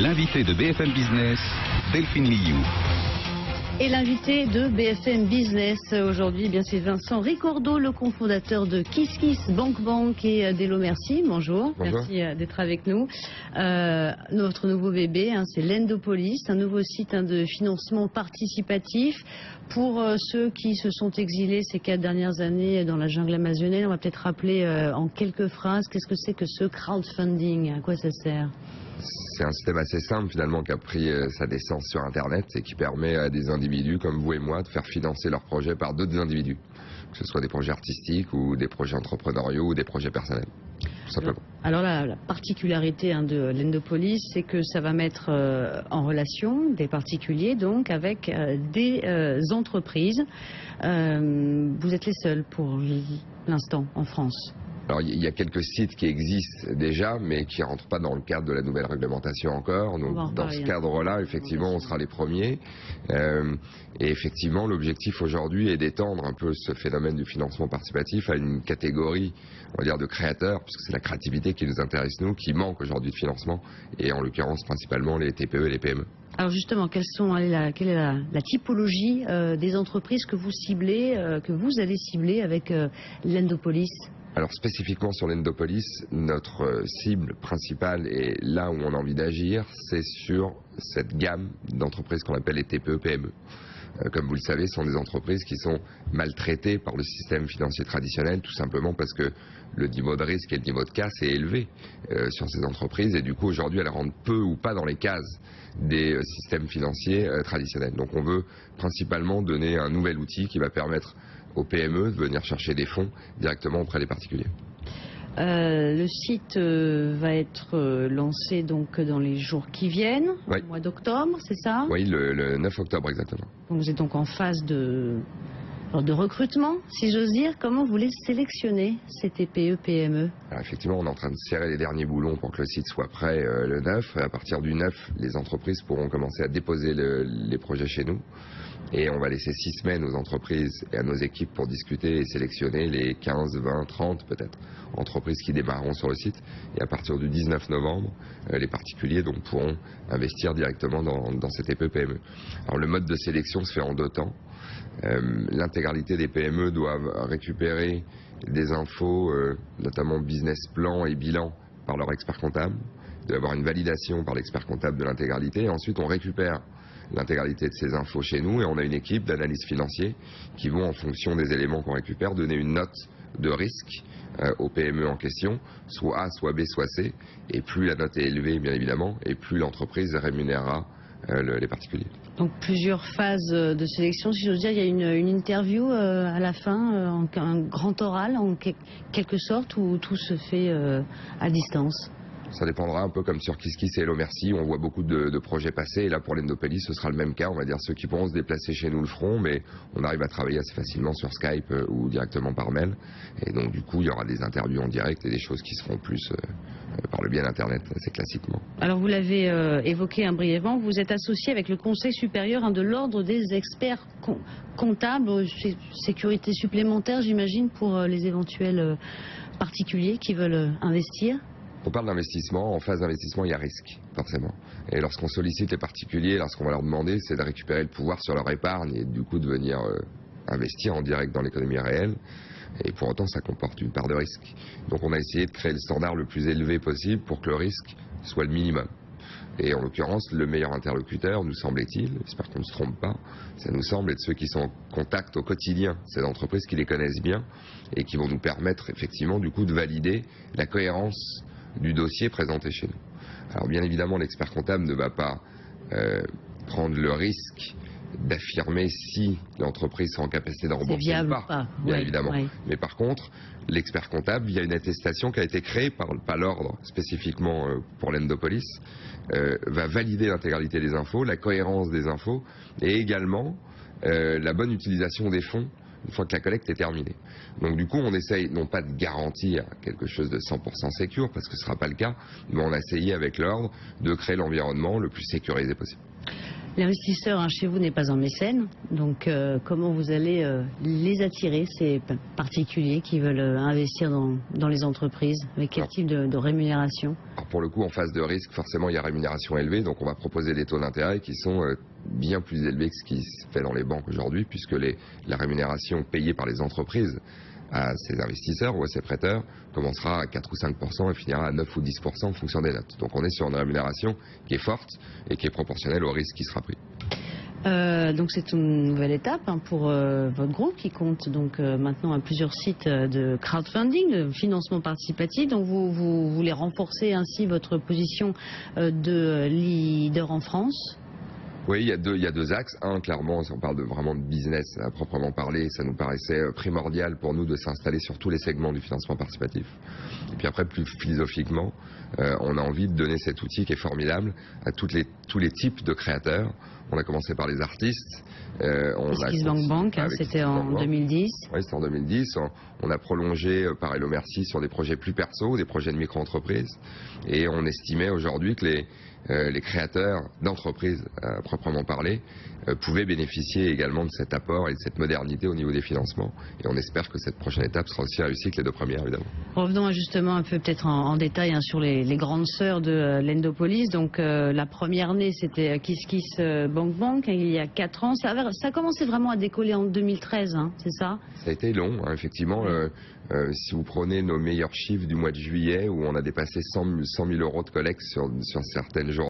L'invité de BFM Business, Delphine Liu. Et l'invité de BFM Business aujourd'hui, bien c'est Vincent Ricordo, le cofondateur de KissKissBankBank et d'Hello Merci. Bonjour. Merci d'être avec nous. Notre nouveau bébé, c'est l'Endopolis, un nouveau site de financement participatif pour ceux qui se sont exilés ces 4 dernières années dans la jungle amazonienne. On va peut-être rappeler en quelques phrases qu'est-ce que c'est que ce crowdfunding, à quoi ça sert? C'est un système assez simple finalement qui a pris sa naissance sur Internet et qui permet à des individus comme vous et moi de faire financer leurs projets par d'autres individus, que ce soit des projets artistiques ou des projets entrepreneuriaux ou des projets personnels, tout simplement. Alors la particularité de l'Endopolis, c'est que ça va mettre en relation des particuliers donc avec des entreprises. Vous êtes les seuls pour l'instant en France. Alors il y a quelques sites qui existent déjà, mais qui ne rentrent pas dans le cadre de la nouvelle réglementation encore. Donc dans ce cadre-là, effectivement, on sera les premiers. Et effectivement, l'objectif aujourd'hui est d'étendre un peu ce phénomène du financement participatif à une catégorie, on va dire, de créateurs, puisque c'est la créativité qui nous intéresse, nous, qui manque aujourd'hui de financement, et en l'occurrence principalement les TPE et les PME. Alors justement, quelle est la typologie des entreprises que vous ciblez, que vous allez cibler avec l'Endopolis? Alors spécifiquement sur l'Endopolis, notre cible principale et là où on a envie d'agir, c'est sur cette gamme d'entreprises qu'on appelle les TPE-PME. Comme vous le savez, ce sont des entreprises qui sont maltraitées par le système financier traditionnel, tout simplement parce que le niveau de risque et le niveau de casse est élevé sur ces entreprises et du coup aujourd'hui elles rentrent peu ou pas dans les cases des systèmes financiers traditionnels. Donc on veut principalement donner un nouvel outil qui va permettre aux PME de venir chercher des fonds directement auprès des particuliers. Le site va être lancé donc dans les jours qui viennent, au mois d'octobre, c'est ça? Oui, le 9 octobre exactement. Donc vous êtes donc en phase de recrutement, si j'ose dire. Comment vous les sélectionnez, ces TPE-PME? Alors effectivement, on est en train de serrer les derniers boulons pour que le site soit prêt le 9. À partir du 9, les entreprises pourront commencer à déposer les projets chez nous. Et on va laisser 6 semaines aux entreprises et à nos équipes pour discuter et sélectionner les 15, 20, 30 peut-être entreprises qui démarreront sur le site. Et à partir du 19 novembre, les particuliers donc pourront investir directement dans ces TPE-PME. Alors le mode de sélection se fait en 2 temps. L'intégralité des PME doivent récupérer des infos, notamment business plan et bilan, par leur expert comptable. Il doit y avoir une validation par l'expert comptable de l'intégralité. Et ensuite, on récupère l'intégralité de ces infos chez nous et on a une équipe d'analystes financiers qui vont, en fonction des éléments qu'on récupère, donner une note de risque aux PME en question, soit A, soit B, soit C. Et plus la note est élevée, bien évidemment, et plus l'entreprise rémunérera les particuliers. Donc plusieurs phases de sélection, si j'ose dire. Il y a une interview à la fin, un grand oral en quelque sorte, où tout se fait à distance. Ça dépendra un peu comme sur KissKiss et Hello Merci, on voit beaucoup de projets passer, et là pour l'Endopolis ce sera le même cas, on va dire ceux qui pourront se déplacer chez nous le feront, mais on arrive à travailler assez facilement sur Skype ou directement par mail, et donc du coup il y aura des interviews en direct et des choses qui se feront plus par le biais d'Internet, assez classiquement. Alors vous l'avez évoqué brièvement, vous êtes associé avec le Conseil supérieur de l'ordre des experts comptables, sécurité supplémentaire j'imagine pour les éventuels particuliers qui veulent investir. On parle d'investissement, en phase d'investissement il y a risque, forcément. Et lorsqu'on sollicite les particuliers, lorsqu'on va leur demander, c'est de récupérer le pouvoir sur leur épargne et du coup de venir investir en direct dans l'économie réelle. Et pour autant ça comporte une part de risque. Donc on a essayé de créer le standard le plus élevé possible pour que le risque soit le minimum. Et en l'occurrence, le meilleur interlocuteur, nous semble-t-il, j'espère qu'on ne se trompe pas, ça nous semble être ceux qui sont en contact au quotidien, ces entreprises qui les connaissent bien et qui vont nous permettre effectivement du coup de valider la cohérence du dossier présenté chez nous. Alors bien évidemment, l'expert comptable ne va pas prendre le risque d'affirmer si l'entreprise sera en capacité d'en rembourser ou pas, bien évidemment. Mais par contre, l'expert comptable, via une attestation qui a été créée par l'ordre spécifiquement pour l'Endopolis, va valider l'intégralité des infos, la cohérence des infos et également la bonne utilisation des fonds une fois que la collecte est terminée. Donc du coup, on essaye non pas de garantir quelque chose de 100% sécure, parce que ce ne sera pas le cas, mais on a essayé avec l'ordre de créer l'environnement le plus sécurisé possible. L'investisseur chez vous n'est pas un mécène, donc comment vous allez les attirer, ces particuliers qui veulent investir dans les entreprises, avec quel type de rémunération? Alors, pour le coup, en phase de risque, forcément, il y a rémunération élevée, donc on va proposer des taux d'intérêt qui sont bien plus élevés que ce qui se fait dans les banques aujourd'hui, puisque la rémunération payée par les entreprises à ces investisseurs ou à ces prêteurs commencera à 4 ou 5% et finira à 9 ou 10% en fonction des notes. Donc on est sur une rémunération qui est forte et qui est proportionnelle au risque qui sera pris. Donc c'est une nouvelle étape pour votre groupe qui compte donc maintenant à plusieurs sites de crowdfunding, de financement participatif. Donc vous voulez renforcer ainsi votre position de leader en France. Oui, il y a deux axes. Un, clairement, si on parle vraiment de business à proprement parler, ça nous paraissait primordial pour nous de s'installer sur tous les segments du financement participatif. Et puis après, plus philosophiquement, on a envie de donner cet outil qui est formidable à tous les types de créateurs. On a commencé par les artistes. KissKissBankBank, c'était en 2010. Oui, c'était en 2010. On a prolongé par Hello Merci sur des projets plus perso, des projets de micro-entreprises. Et on estimait aujourd'hui que les créateurs d'entreprises, à proprement parler, pouvaient bénéficier également de cet apport et de cette modernité au niveau des financements. Et on espère que cette prochaine étape sera aussi réussie que les deux premières, évidemment. Revenons justement un peu peut-être en détail sur les grandes sœurs de l'Endopolis. Donc la première née, c'était KissKissBankBank il y a 4 ans. Ça a commencé vraiment à décoller en 2013, c'est ça? Ça a été long, effectivement. Si vous prenez nos meilleurs chiffres du mois de juillet, où on a dépassé 100 000 euros de collecte sur certaines journées,